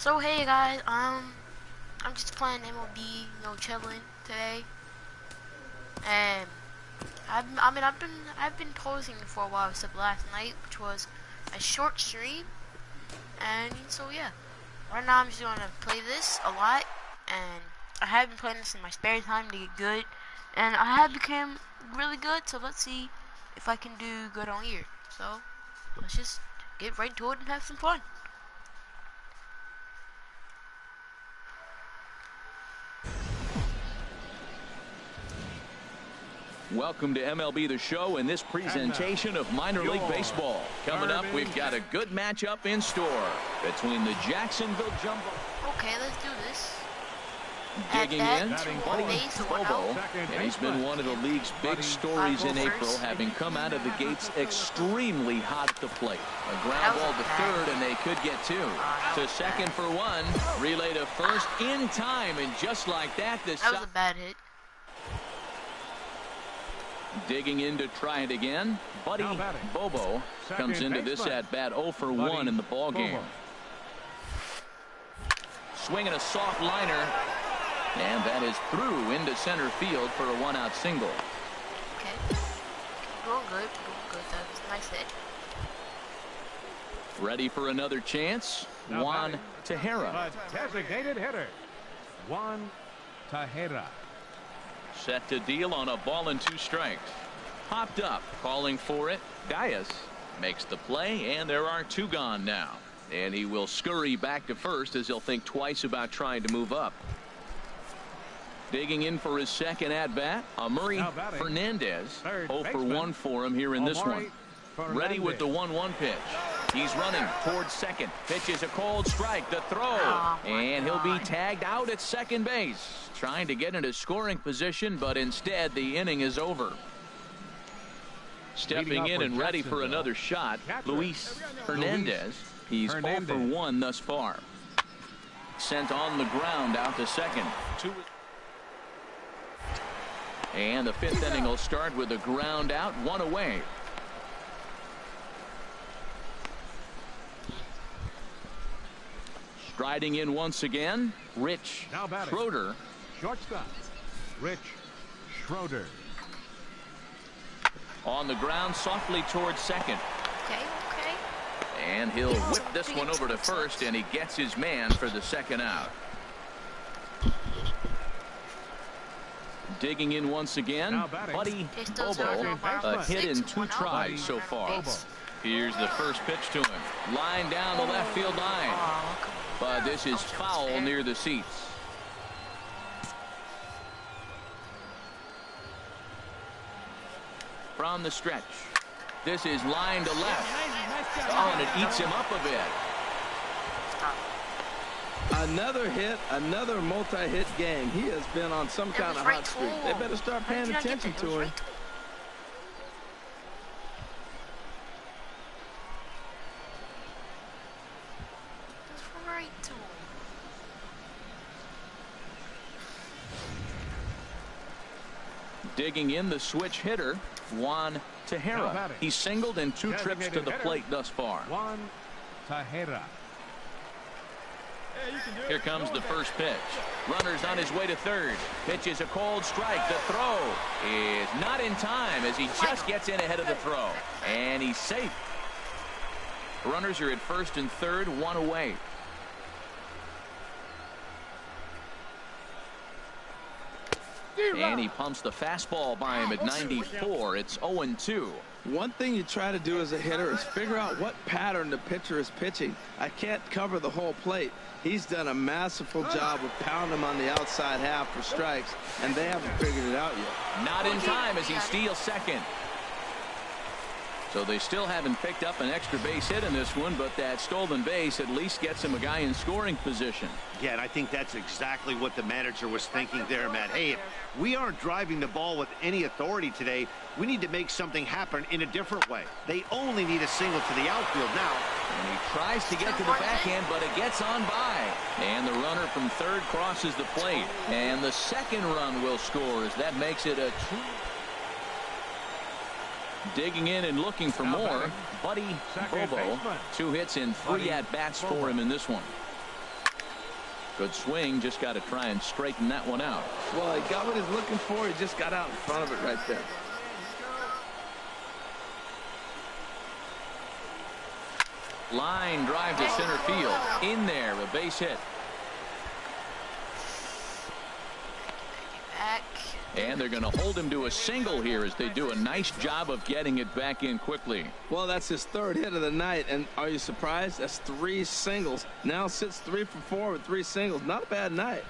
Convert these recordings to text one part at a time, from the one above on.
So hey guys, I'm just playing MLB, chilling today, and I've been posing for a while except last night, which was a short stream, and so yeah, right now I'm just gonna play this a lot, and I have been playing this in my spare time to get good, and I have become really good. So let's see if I can do good on here. So let's just get right to it and have some fun. Welcome to MLB The Show and this presentation of minor league baseball. Coming up, we've got a good matchup in store between the Jacksonville Jumbo. Okay, let's do this. Digging in, Buddy Bobo, and he's been one of the league's big stories in April, having come out of the gates extremely hot at the plate. A ground ball to third, and they could get two. To second for one, relay to first in time, and just like that, that was a bad hit. Digging in to try it again, Buddy Bobo comes into this at-bat 0 for 1 in the ballgame. Swinging a soft liner, and that is through into center field for a one-out single. Okay. Going good. That was a nice hit. Ready for another chance, Juan Tejera. Designated hitter, Juan Tejera. Set to deal on a ball and 2 strikes. Popped up, calling for it. Gaius makes the play, and there are 2 gone now. And he will scurry back to first as he'll think twice about trying to move up. Digging in for his second at-bat, Amuri Fernandez. 0 for 1 for him here in this one. Ready with the 1-1 pitch. He's running towards second. Pitches a cold strike. The throw. And he'll be tagged out at second base. Trying to get into scoring position, but instead the inning is over. Stepping in and ready for another shot, Luis Hernandez. He's 0 for 1 thus far. Sent on the ground out to second. And the 5th inning will start with a ground out, 1 away. Striding in once again, Rich Schroeder. Shortstop, Rich Schroeder. On the ground, softly towards second. Okay. And he'll whip this one over to first, and he gets his man for the second out. Digging in once again, Buddy Bobo. A hit in 2 tries so far. Here's the first pitch to him. Line down the left field line. But this is foul near the seats. From the stretch. This is line to left. Oh, and it eats him up a bit. Another hit, another multi-hit game. He has been on some kind of hot streak. They better start paying attention to him. Digging in the switch hitter, Juan Tejera. He's singled in 2 trips to the plate thus far. Juan Tejera. Here comes the first pitch. Runner's on his way to third. Pitches a cold strike. The throw is not in time as he just gets in ahead of the throw. And he's safe. Runners are at first and third, 1 away. And he pumps the fastball by him at 94. It's 0-2. One thing you try to do as a hitter is figure out what pattern the pitcher is pitching. I can't cover the whole plate. He's done a masterful job of pounding him on the outside half for strikes, and they haven't figured it out yet. Not in time as he steals second. So they still haven't picked up an extra base hit in this one, but that stolen base at least gets him a guy in scoring position. Yeah, and I think that's exactly what the manager was thinking there, Matt. Hey, if we aren't driving the ball with any authority today, we need to make something happen in a different way. They only need a single to the outfield now. And he tries to get to the backhand, but it gets on by. And the runner from third crosses the plate. And the second run will score as that makes it a 2. Digging in and looking for more, Buddy Bobo. 2 hits and 3 at-bats for him in this one. Good swing, just got to try and straighten that one out. Well, he got what he's looking for. He just got out in front of it right there. Line drive to center field. In there, a base hit. Back. And they're going to hold him to a single here as they do a nice job of getting it back in quickly. Well, that's his third hit of the night, and are you surprised? That's 3 singles. Now sits 3 for 4 with 3 singles. Not a bad night.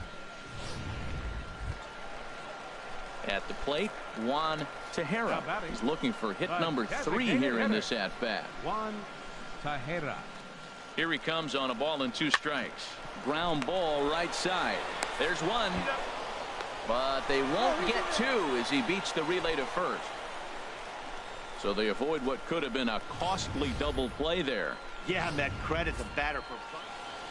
At the plate, Juan Tejera. He's looking for hit number 3 here in this at-bat. Juan Tejera. Here he comes on a ball and 2 strikes. Ground ball right side. There's one. But they won't get 2 as he beats the relay to first. So they avoid what could have been a costly double play there. Yeah, Met, credit the batter for.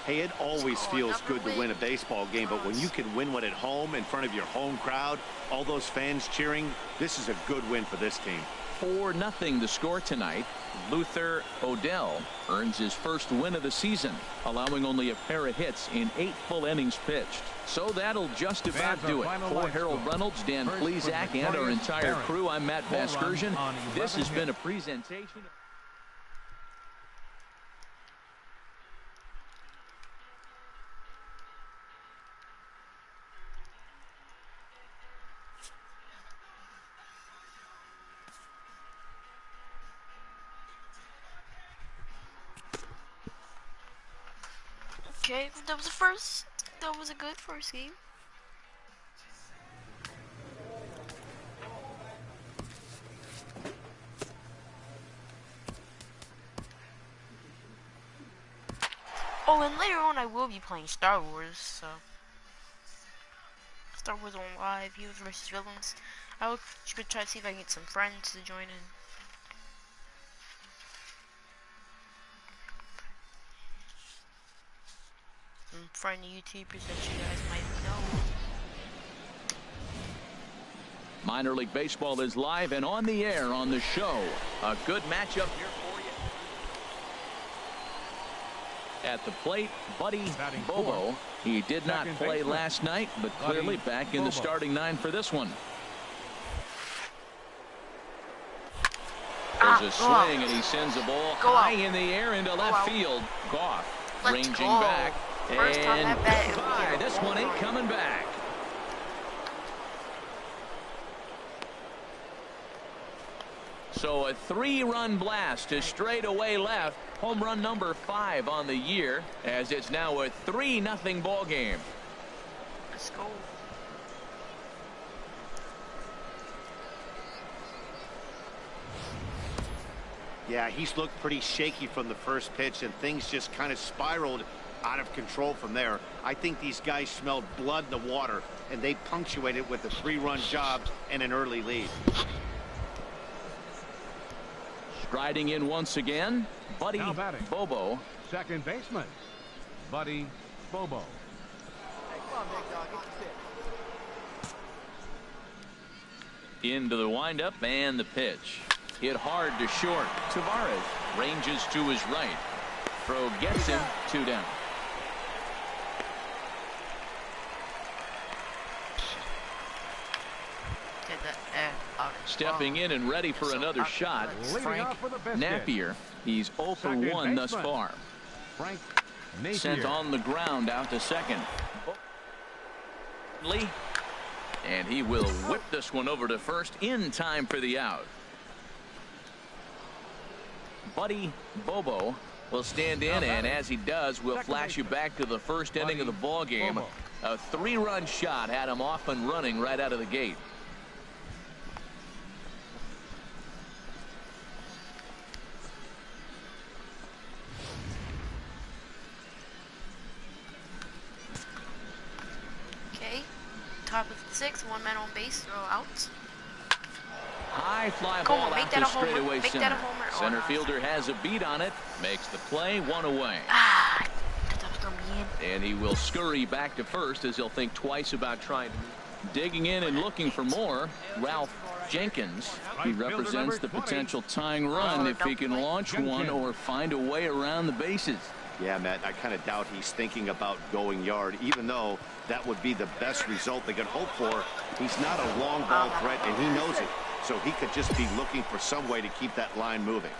Hey, it always feels good to win a baseball game, but when you can win one at home in front of your home crowd, all those fans cheering, this is a good win for this team. 4-0 the score tonight. Luther Odell earns his first win of the season, allowing only a pair of hits in 8 full innings pitched. So that'll just about do it. For Harold Reynolds, Dan Plesac, and our entire crew, I'm Matt Vasgersian. This has been a presentation. Okay, that was a good first game. Oh, and later on I will be playing Star Wars, so Star Wars on Live, Heroes vs. Villains. I will try to see if I can get some friends to join in. Some friendly YouTubers that you guys might know. Minor League Baseball is live and on the air on the show. A good matchup here for you. At the plate, Buddy Bobo. He did not play last night, but clearly back in the starting 9 for this one. There's a swing, and he sends the ball high in the air into left field. Goff ranging back. And goodbye. This one ain't coming back. So a 3-run blast to straightaway left. Home run number 5 on the year, as it's now a 3-0 ball game. Let's go. Yeah, he's looked pretty shaky from the first pitch, and things just kind of spiraled out of control from there. I think these guys smelled blood in the water, and they punctuated with a 3-run job and an early lead. Striding in once again, Buddy Bobo. Second baseman, Buddy Bobo. Into the windup and the pitch. Hit hard to short. Tavares ranges to his right. Throw gets him. 2 down. Stepping in and ready for another shot, Frank Napier. He's 0 for 1 thus far. Frank Napier. Sent on the ground out to second. Lee. And he will whip this one over to first in time for the out. Buddy Bobo will stand in, and as he does, we'll flash you back to the first inning of the ball game. A 3-run shot had him off and running right out of the gate. Okay, top of the 6th, 1 man on base, throw out. High fly ball out to straightaway center. That a homer. Center fielder has a beat on it, makes the play, 1 away. Ah, that was gonna be in. And he will scurry back to first as he'll think twice about trying. Digging in and looking for more, Ralph Jenkins. He represents the potential tying run if he can launch one or find a way around the bases. Yeah, Matt, I kind of doubt he's thinking about going yard, even though that would be the best result they could hope for. He's not a long ball threat, and he knows it. So he could just be looking for some way to keep that line moving.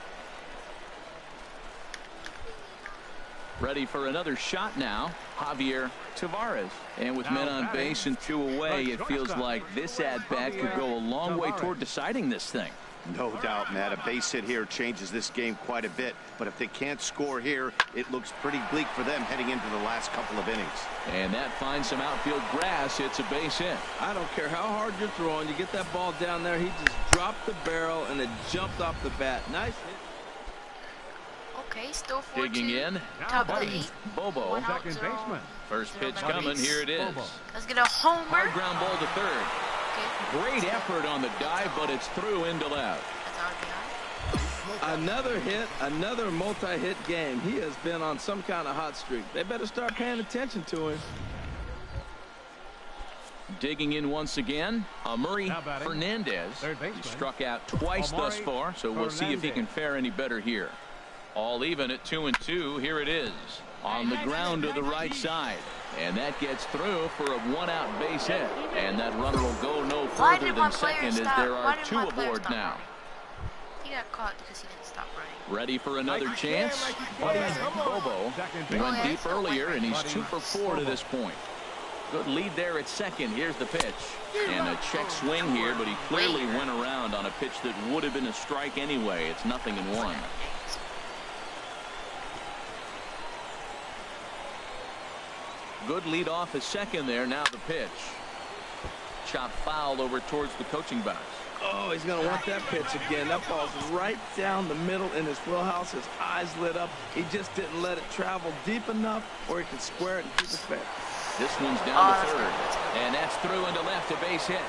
Ready for another shot now, Javier Tavares. And with men on base and 2 away, it feels like this at-bat could go a long way toward deciding this thing. No doubt, Matt. A base hit here changes this game quite a bit. But if they can't score here, it looks pretty bleak for them heading into the last couple of innings. And that finds some outfield grass. It's a base hit. I don't care how hard you're throwing. You get that ball down there. He just dropped the barrel, and it jumped off the bat. Nice hit. Okay, still 4-2. Digging in, Top of the 8. Bobo. One out, Second zero. baseman. First pitch Zero coming. base. Here it is. Bobo. Let's get a homer. Hard ground ball to third. Okay, Great effort on the dive, but it's through into left. that's RBI. Another hit, another multi-hit game. He has been on some kind of hot streak. They better start paying attention to him. Digging in once again, Amuri Now batting, Fernandez. third baseman, He struck out twice thus Amuri far, so we'll see if he can Fernandez. fare any better here. All even at 2-2. Here it is on the ground to the right side. And that gets through for a 1-out base hit. And that runner will go no Why further did my than player second as stop? there Why are did 2 my player aboard stop now. running? He got caught because he didn't stop running. Ready for another chance. Buddy Bobo went yeah, deep still earlier, went and he's Buddy 2 for 4 to Bobo. this point. Good lead there at second. Here's the pitch. And a check swing here, but he clearly went around on a pitch that would have been a strike anyway. It's 0-1. Good lead off at second there. Now the pitch. Chop foul over towards the coaching box. Oh, he's going to want that pitch again. That ball's right down the middle in his wheelhouse. His eyes lit up. He just didn't let it travel deep enough, or he could square it and keep it fair. This one's down to third. And that's through into left, a base hit.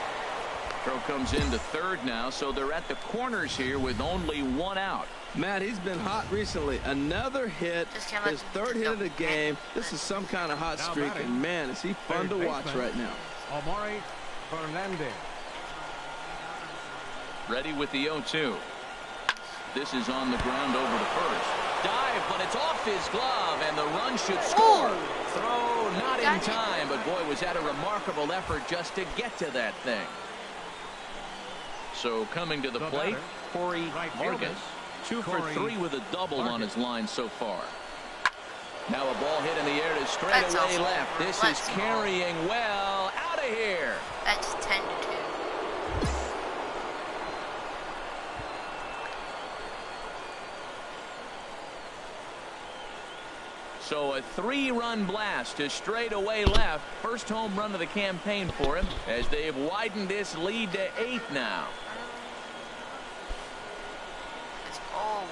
Throw comes into third now, so they're at the corners here with only 1 out. Matt, he's been hot recently. Another hit, Just can't let his him third hit of the double game. This is some kind of hot Now streak, batting, and man, is he fun to third watch baseman, right now. Amuri Fernandez. Ready with the 0-2. This is on the ground over to first. Dive, but it's off his glove, and the run should score. Throw not in time, but boy, was that a remarkable effort just to get to that thing. So coming to the plate, Corey right fielder, Vargas. 2 for Corey 3 with a double on Vargas. his line so far. Now a ball hit in the air to That's straightaway awful. left. This Let's is go. carrying well out of here. That's 10-2. So a 3-run blast to straightaway left. First home run of the campaign for him as they've widened this lead to 8 now. Let's go.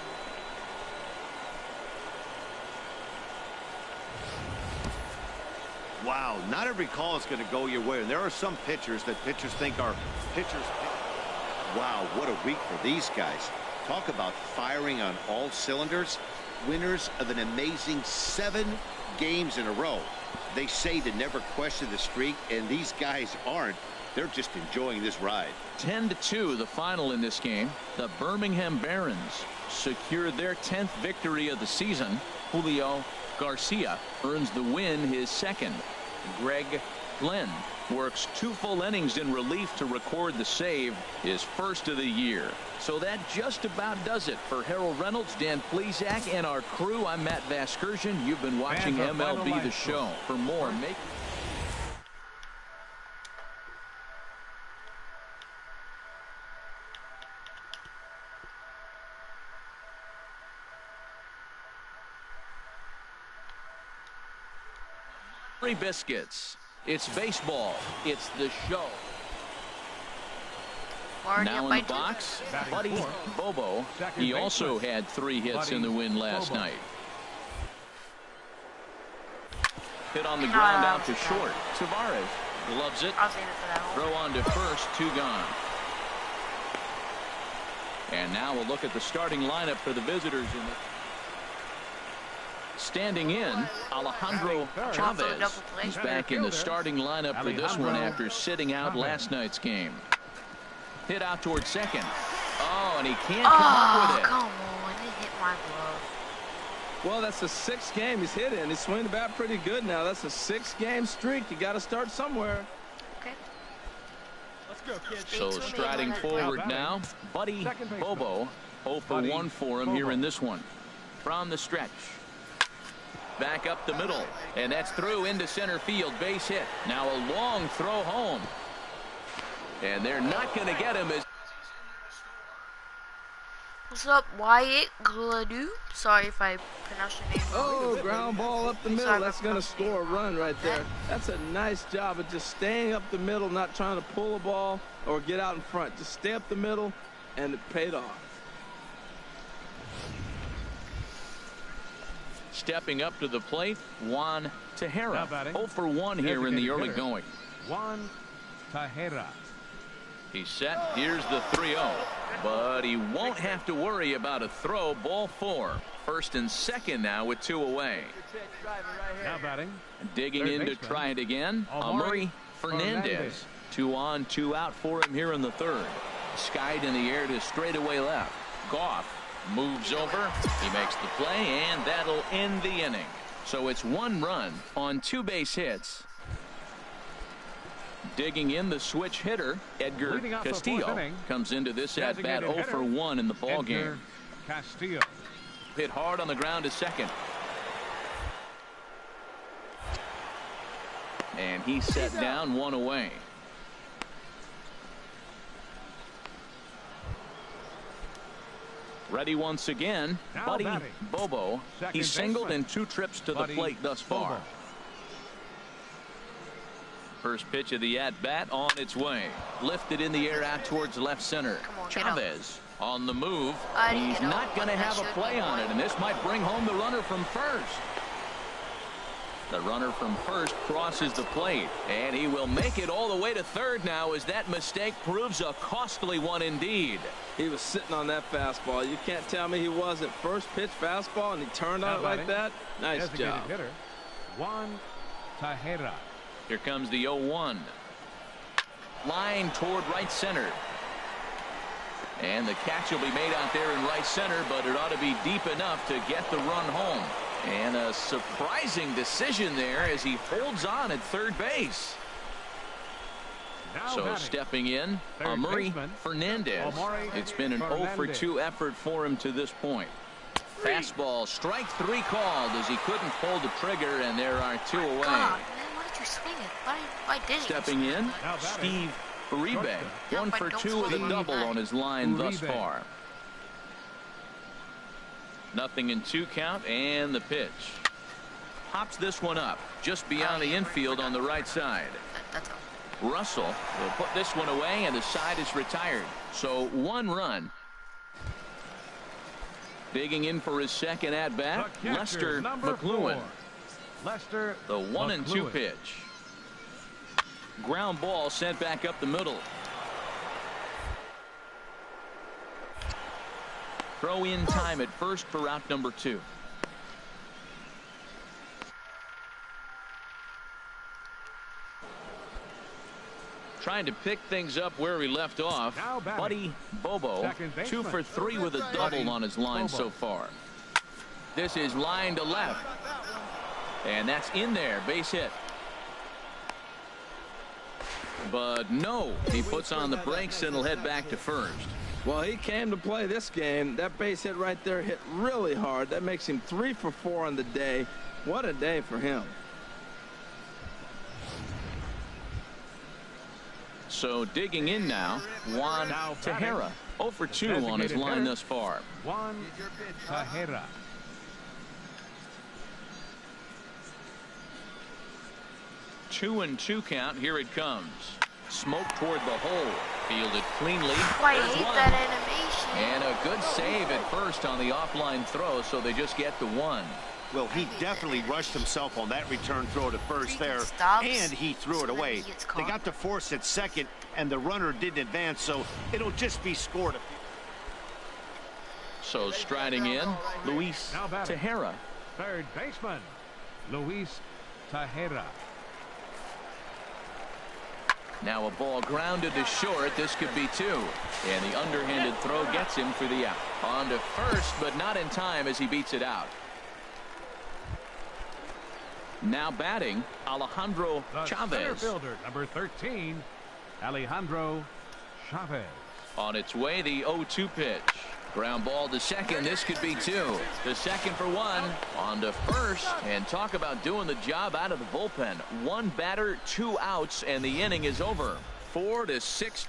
Wow, not every call is going to go your way. And there are some pitchers that pitchers think are pitchers. Wow, what a week for these guys. Talk about firing on all cylinders. Winners of an amazing 7 games in a row. They say to never question the streak, and these guys aren't. They're just enjoying this ride. 10-2 the final in this game. The Birmingham Barons secured their 10th victory of the season. Julio Garcia earns the win, his second. Greg Glenn works 2 full innings in relief to record the save, his first of the year. So that just about does it for Harold Reynolds, Dan Plesac, and our crew. I'm Matt Vasgersian. You've been watching Fans are MLB The finalized. Show. For more, make biscuits. It's baseball. It's the show. Already Now up in by the 2. box, Batting Buddy fourth, Bobo. second He also baseman, had 3 hits Buddy in the win last Bobo. night. Hit on the ground out to okay. short. Tavares gloves it. I'll save it for that home. Throw on to first. 2 gone. And now we'll look at the starting lineup for the visitors. Standing in, Alejandro Chavez. He's back in the starting lineup for this one after sitting out last night's game. Hit out towards second. Oh, and he can't come up with it. Come on. It hit my glove. Well, that's the 6th game he's hit in. He's swinging the bat pretty good now. That's a 6-game streak. You got to start somewhere. Okay. Let's go, kid. So striding forward now, Buddy Bobo. 0 for 1 for him here in this one. From the stretch. Back up the middle. And that's through into center field. Base hit. Now a long throw home. And they're not going to get him as... What's up, Wyatt Gladu? Sorry if I pronounced your name wrong. Oh, ground ball up the middle. That's going to score a run right there. That's a nice job of just staying up the middle, not trying to pull a ball or get out in front. Just stay up the middle, and it paid off. Stepping up to the plate, Juan Tejera. Now batting. 0 for 1 here in the early Designated hitter. going. Juan Tejera. He's set. Here's the 3-0. But he won't have to worry about a throw. Ball 4. First and second now with 2 away. Now batting. Digging in to try it again. Amaury Fernandez. 2 on, 2 out for him here in the 3rd. Skied in the air to straightaway left. Goff moves over. He makes the play, and that'll end the inning. So it's 1 run on 2 base hits. Digging in the switch hitter, Edgar Leading off the 4th Castillo inning, comes into this at bat designated 0 for 1 in the ball Edgar game. Castillo. Hit hard on the ground to second. And he's set down 1 away. Ready once again, Now Buddy batting. Bobo. Second He's singled baseman. in 2 trips to Buddy the plate thus far. Bobo. First pitch of the at-bat on its way. Lifted in the air out towards left center. Come on, get up. Chavez on the move. I didn't He's get up, not going to but have that a should play be on it, one. and this might bring home the runner from first. The runner from first crosses the plate, and he will make it all the way to third now as that mistake proves a costly one indeed. He was sitting on that fastball. You can't tell me he wasn't. First pitch fastball, and he turned on it like that. Nice Designated job. hitter, Juan Tejera. Here comes the 0-1. Line toward right center. And the catch will be made out there in right center, but it ought to be deep enough to get the run home. And a surprising decision there as he holds on at third base. Now So batting. stepping in, Third Amaury baseman, Fernandez. Amaury It's been an 0 for Fernandez. 2 effort for him to this point. Fastball, strike 3 called as he couldn't pull the trigger, and there are 2 away. God, man, why did you swing it? Why didn't Stepping you? in, Now batting. Steve Uribe. Yeah, 1 but for don't 2 with a swing double it. on his line thus Uribe. far. Nothing in 2 count, and the pitch. Pops this one up just beyond the infield on the right side. That's all. Russell will put this one away, and the side is retired. So 1 run. Digging in for his second at bat, The catcher, Lester number McLuhan. 4. Lester The 1-2 McLuhan. pitch. Ground ball sent back up the middle. Throw in time at first for out number 2. Trying to pick things up where he left off. Now batting. Buddy Bobo, Second 2 baseman. for 3 with a double Buddy on his line Bobo. so far. This is line to left. And that's in there, base hit. But no, he puts on the brakes and will head back to first. Well, he came to play this game. That base hit right there hit really hard. That makes him 3 for 4 on the day. What a day for him. So digging in now, Juan Now Tejera. 0 for 2 on his Designated line hitter. thus far. Juan Tejera. Two and 2 count. Here it comes. Smoke toward the hole. Fielded cleanly. Why I There's hate one. that animation. And a good save at first on the offline throw, so they just get the 1. Well, he definitely rushed himself on that return throw to first there, Stops. and he threw it So then away. he gets They caught. got the force at second, and the runner didn't advance, so it'll just be scored. So striding in, Luis Now batting. Tejera. Third baseman, Luis Tejera. Now a ball grounded to short. This could be 2. And the underhanded throw gets him for the out. On to first, but not in time as he beats it out. Now batting, Alejandro The center Chavez. fielder, number 13, Alejandro Chavez. On its way, the 0-2 pitch. Ground ball to second. This could be two. To second for one. On to first. And talk about doing the job out of the bullpen. One batter, 2 outs, and the inning is over. 4-6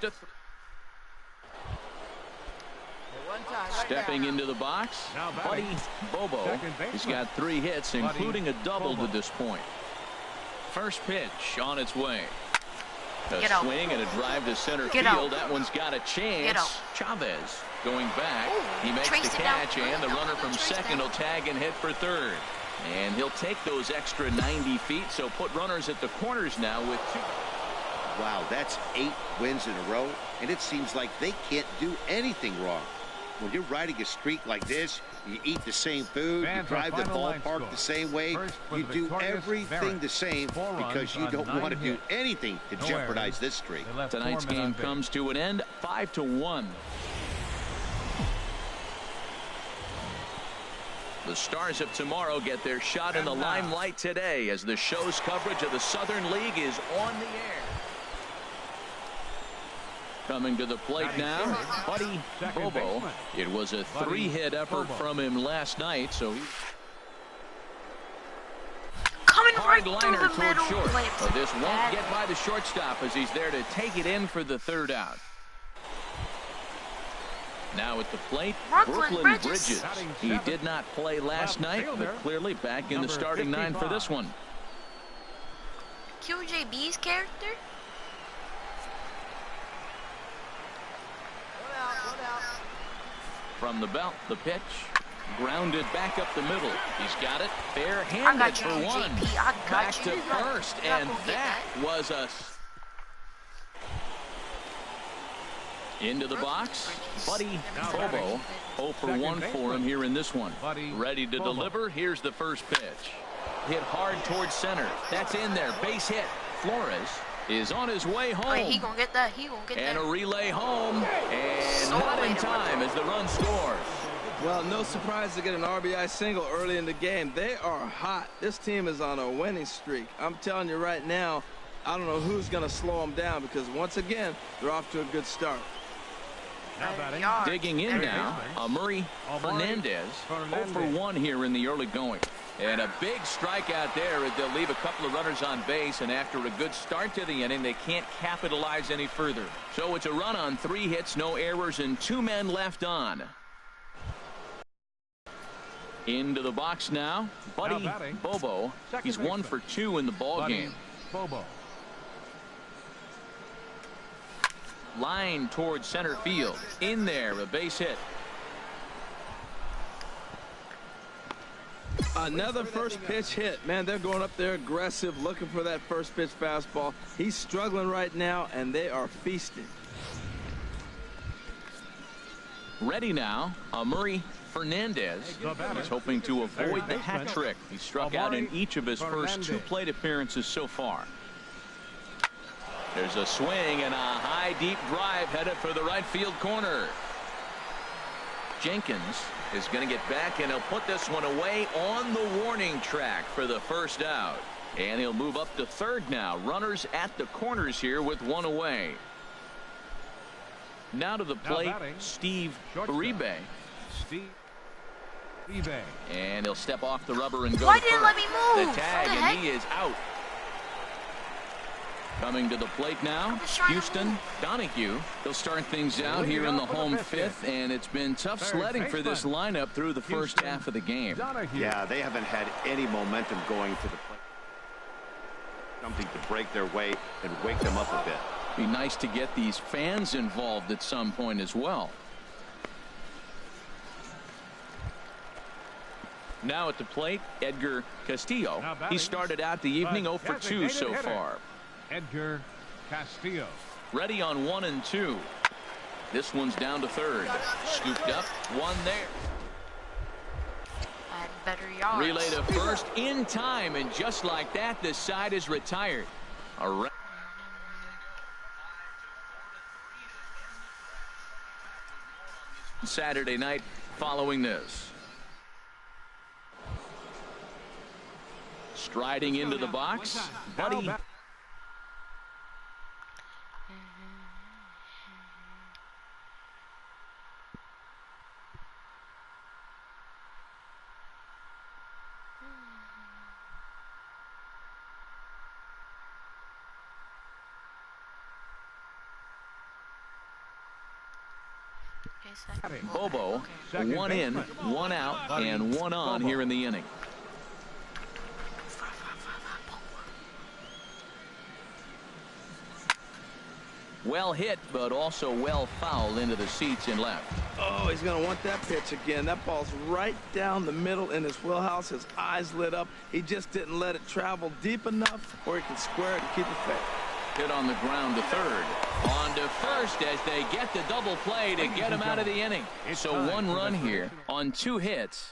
Stepping into the box, Now Buddy batting, Bobo. second baseman. He's got 3 hits, including a double Bobo. to this point. First pitch on its way. A Get out. swing and a drive to center Get field. out. That one's got a chance. Get out. Chavez going back. Ooh, He makes the traced it down. catch, and the runner from Traced second down. will tag and hit for third. And he'll take those extra 90 feet, so put runners at the corners now with 2. Wow, that's 8 wins in a row, and it seems like they can't do anything wrong. When you're riding a streak like this, you eat the same food, Fans, you drive our the final line ballpark score. the same way, First for you the do victorious everything Barrett. the same 4 runs because you on don't 9 want to do hits. anything to No jeopardize errors. this streak. They left Tonight's 4 men game on base. comes to an end, 5-1. The Stars of tomorrow get their shot in the And now, limelight today as the show's coverage of the Southern League is on the air. Coming to the plate now, Buddy Second Bobo. baseman. It was a Buddy 3-hit effort Bobo. from him last night, so he Coming right hard through liner the toward middle. short. Wait, But this won't bad. get by the shortstop as he's there to take it in for the 3rd out. Now at the plate, Brooklyn Bridges. Batting He 7th. did not play last Left night, fielder, but clearly back in the number starting 9 for this 55. one. QJB's character? From the belt, the pitch. Grounded back up the middle. He's got it. I Bare-handed got you, for one. JP. I got Back you. to You're not first, gonna and get that was a... Into the box, Buddy Now Bobo. batting. 0 for Second 1 for him baseman. here in this one. Buddy Ready to Bobo. deliver. Here's the first pitch. Hit hard towards center. That's in there. Base hit. Flores is on his way home. Wait, he gonna get that. He gonna get And that. a relay home. And So not in late. time as the run scores. Well, no surprise to get an RBI single early in the game. They are hot. This team is on a winning streak. I'm telling you right now, I don't know who's going to slow them down because once again, they're off to a good start. Now batting, Yards. Digging in Third now, baseman. Amuri Fernandez. 0 for 1 here in the early going. And a big strikeout there as they'll leave a couple of runners on base, and after a good start to the inning, they can't capitalize any further. So it's a run on 3 hits, no errors, and 2 men left on. Into the box now, Buddy Now batting, Bobo. second He's 1 baseman. for 2 in the ball Buddy game. Bobo. Line towards center field. In there, a base hit. Another first pitch hit. Man, they're going up there aggressive, looking for that first pitch fastball. He's struggling right now, and they are feasting. Ready now, Amuri Fernandez. The batter. He's hoping to avoid Third the hat baseman, trick. He struck out in each of his first 2 Fernandez. plate appearances so far. There's a swing and a high deep drive headed for the right field corner. Jenkins is going to get back, and he'll put this one away on the warning track for the first out. And he'll move up to third now. Runners at the corners here with 1 away. Now to the plate, batting, Steve shortstop. Uribe. Steve Uribe. And he'll step off the rubber and go Why to didn't first. let me move? The tag, What the and heck? he is out. Coming to the plate now, just trying to Houston move. Donahue. They'll start things out Leading here in the off with a home fifth 5th, and it's been tough Third sledding for this baseman, lineup through the first Houston half of the game. Donahue. Yeah, they haven't had any momentum going to the plate. Something to break their way and wake them up a bit. Be nice to get these fans involved at some point as well. Now at the plate, Edgar Castillo. Now batting, He started out the evening 0 for 2 designated so hitter. far. Edgar Castillo. Ready on 1 and 2. This one's down to third. Scooped up, 1 there. I had better yards. Relay to first in time, and just like that, the side is retired. Saturday night following this. Striding into the box, Buddy. Bobo, one in, one out, and one on here in the inning. Well hit, but also well fouled into the seats in left. Oh, he's going to want that pitch again. That ball's right down the middle in his wheelhouse. His eyes lit up. He just didn't let it travel deep enough where he can square it and keep it fair. Hit on the ground to third. On to first as they get the double play to get him out of the inning. So one run here on 2 hits.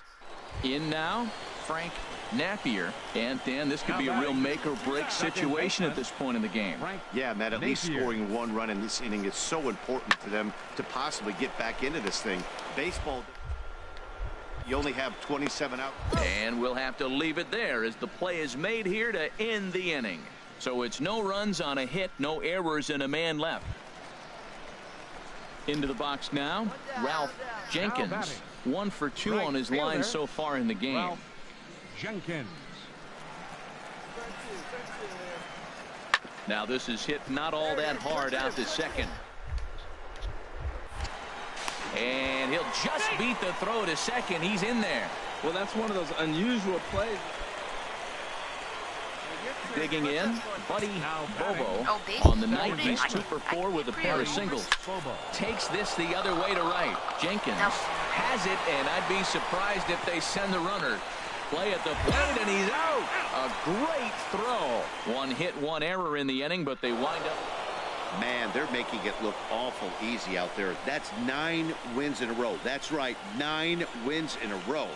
In now, Frank Napier. And Dan, this could be a real make or break situation at this point in the game. Yeah, Matt, at least scoring 1 run in this inning is so important for them to possibly get back into this thing. Baseball, you only have 27 out. And we'll have to leave it there as the play is made here to end the inning. So it's no runs on a hit, no errors, and a man left. Into the box now, Ralph Jenkins. 1 for 2 on his line so far in the game. Ralph Jenkins. Now this is hit not all that hard out to second. And he'll just beat the throw to second. He's in there. Well, that's one of those unusual plays. Digging in, Buddy Bobo. On the night, he's 2 for 4 with a pair of singles. Takes this the other way to right. Jenkins has it, and I'd be surprised if they send the runner. Play at the plate, and he's out. A great throw. 1 hit, 1 error in the inning, but they wind up. Man, they're making it look awful easy out there. That's 9 wins in a row. That's right, 9 wins in a row.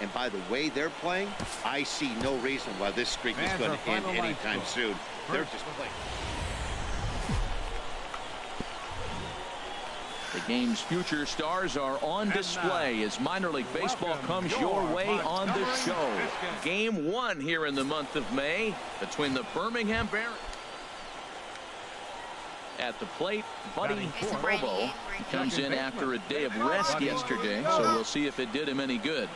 And by the way they're playing, I see no reason why this streak is going to end anytime soon. They're just playing. The game's future stars are on display as minor league baseball comes your way on the show. Game 1 here in the month of May between the Birmingham Barons. At the plate, Buddy Bobo comes in after a day of rest yesterday, so we'll see if it did him any good.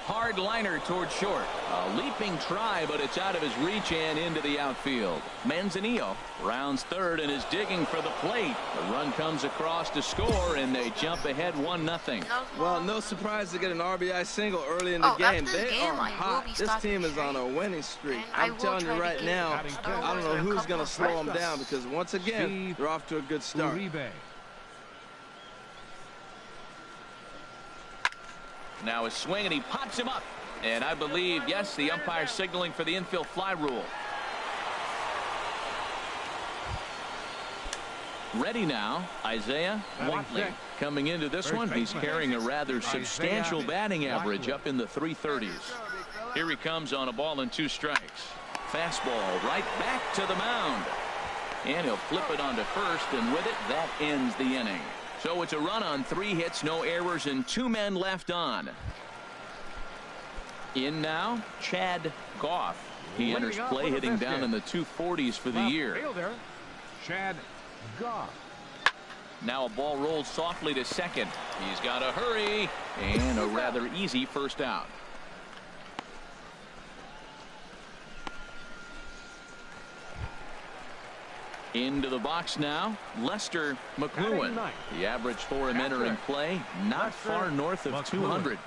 Hard liner toward short. A leaping try, but it's out of his reach and into the outfield. Manzanillo rounds third and is digging for the plate. The run comes across to score, and they jump ahead 1-0. Well, no surprise to get an RBI single early in the game. They are hot. This team is on a winning streak. I'm telling you right now, I don't know who's going to slow them down because once again, they're off to a good start. Now a swing, and he pops him up. And I believe, yes, the umpire signaling for the infield fly rule. Ready now, Isaiah Watley. Coming into this one, he's carrying a rather substantial batting average up in the 330s. Here he comes on a ball and 2 strikes. Fastball right back to the mound. And he'll flip it onto first, and with it, that ends the inning. So it's a run on 3 hits, no errors, and 2 men left on. In now, Chad Goff. He enters play hitting down in the 240s for the year. Chad Goff. Now a ball rolls softly to second. He's got to hurry, and a rather easy first out. Into the box now, Lester McLuhan. The average for him entering play, not far north of 200.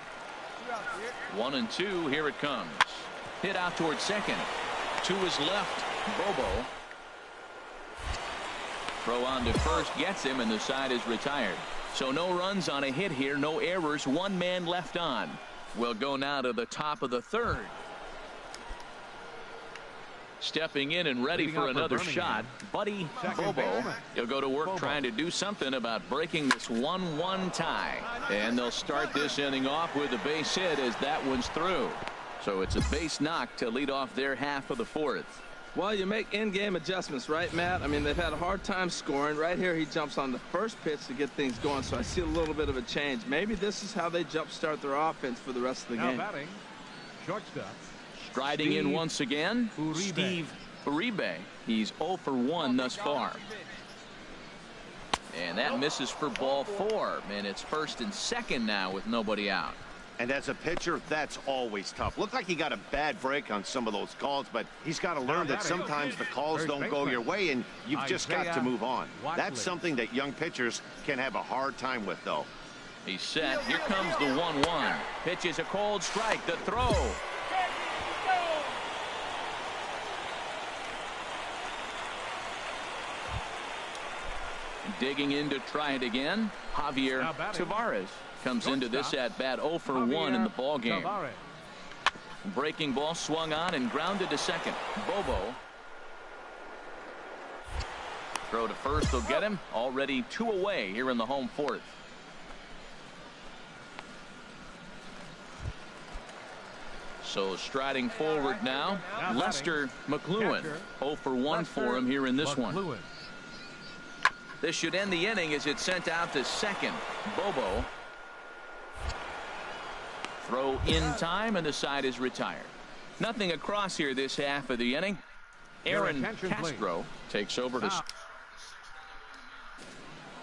1-2, here it comes. Hit out towards second. To his left, Bobo. Throw on to first, gets him, and the side is retired. So no runs on a hit here, no errors, 1 man left on. We'll go now to the top of the 3rd. Stepping in and ready for another shot, Buddy Bobo. He'll go to work trying to do something about breaking this 1-1 tie. And they'll start this inning off with a base hit as that one's through. So it's a base knock to lead off their half of the 4th. Well, you make in-game adjustments, right, Matt? I mean, they've had a hard time scoring. Right here, he jumps on the first pitch to get things going, so I see a little bit of a change. Maybe this is how they jumpstart their offense for the rest of the game. Batting, shortstop. Striding in once again, Steve Uribe. He's 0 for 1 thus far. And that misses for ball 4. And it's first and second now with nobody out. And as a pitcher, that's always tough. Looked like he got a bad break on some of those calls, but he's got to learn that sometimes the calls don't go your way, and you've just got to move on. That's something that young pitchers can have a hard time with, though. He's set. Here comes the 1-1. Pitch is a cold strike. The throw. Digging in to try it again, Javier Tavares comes into this at bat 0 for 1 in the ball game. Breaking ball swung on and grounded to second. Bobo. Throw to first will get him. Already 2 away here in the home fourth. So striding forward now, Lester McLuhan. 0 for 1 for him here in this one. This should end the inning as it's sent out to second. Bobo. Throw in time, and the side is retired. Nothing across here this half of the inning. Aaron Castro takes over to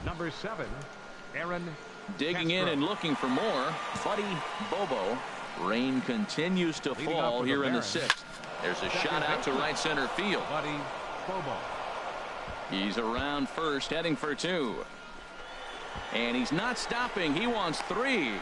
number 7, Aaron. Digging in and looking for more, Buddy Bobo. Rain continues to fall here in the 6th. There's a shot out to right center field. Buddy Bobo. He's around first, heading for 2. And he's not stopping. He wants 3.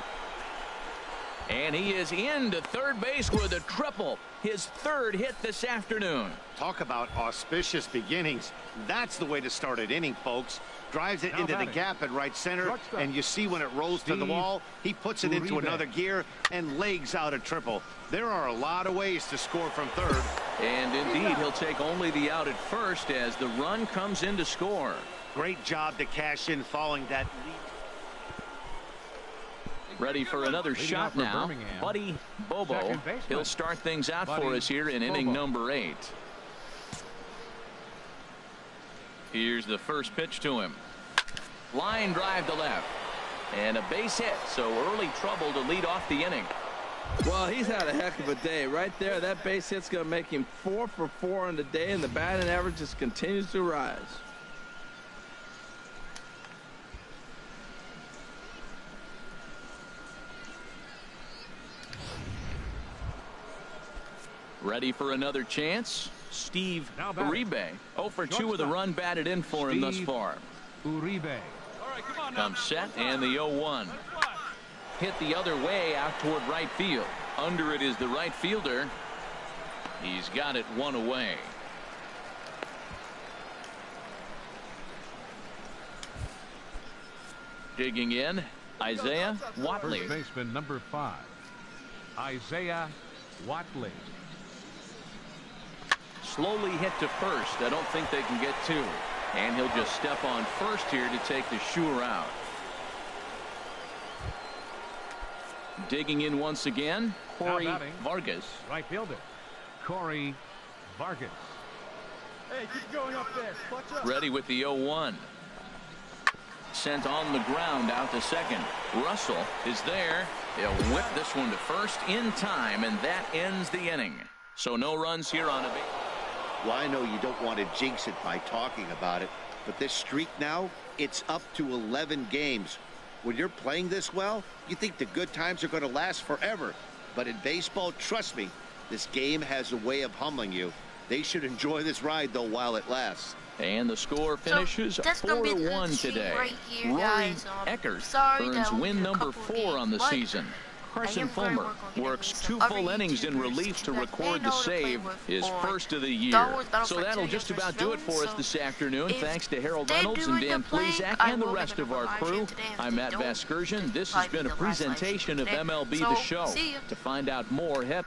And he is into third base with a triple. His 3rd hit this afternoon. Talk about auspicious beginnings. That's the way to start an inning, folks. Drives it into the gap at right center, and you see when it rolls to the wall, he puts it into another gear and legs out a triple. There are a lot of ways to score from third. And indeed, he'll take only the out at first as the run comes in to score. Great job to cash in following that lead. Ready for another shot now. Birmingham. Buddy Bobo. He'll start things out for us here in inning number 8. Here's the first pitch to him. Line drive to left. And a base hit, so early trouble to lead off the inning. Well, he's had a heck of a day. Right there, that base hit's going to make him 4 for 4 on the day, and the batting average just continues to rise. Ready for another chance. Steve Uribe. 0 for 2 with a run batted in for him thus far. Uribe. Comes set, and the 0-1. Hit the other way out toward right field. Under it is the right fielder. He's got it 1 away. Digging in, Isaiah Watley. First baseman number 5, Isaiah Watley. Slowly hit to first. I don't think they can get 2. And he'll just step on first here to take the sure out. Digging in once again, Corey Vargas. Right fielder, Corey Vargas. Hey, keep going up there. Clutch up. Ready with the 0-1. Sent on the ground out to second. Russell is there. He'll whip this one to first in time, and that ends the inning. So no runs here on a base. Well, I know you don't want to jinx it by talking about it, but this streak now, it's up to 11 games. When you're playing this well, you think the good times are going to last forever. But in baseball, trust me, this game has a way of humbling you. They should enjoy this ride, though, while it lasts. And the score finishes 4-1 today. Right here, Rory guys. Eckert Sorry earns that win a number couple 4 on the games, but season. Carson I am very Fulmer working on works getting 2 some full other innings in YouTubers relief to that record they the know to play save, with his on first of the year. Star Wars So Battlefront that'll 2 just about Youngsters do it for us Films, this so afternoon. if Thanks to Harold they Reynolds do and end Dan up playing, Plezak I and the will rest get of our another crew. live today. If I'm they Matt don't, Vasgersian. This has probably been a the last live presentation of today. MLB So, The Show. see ya. To find out more, head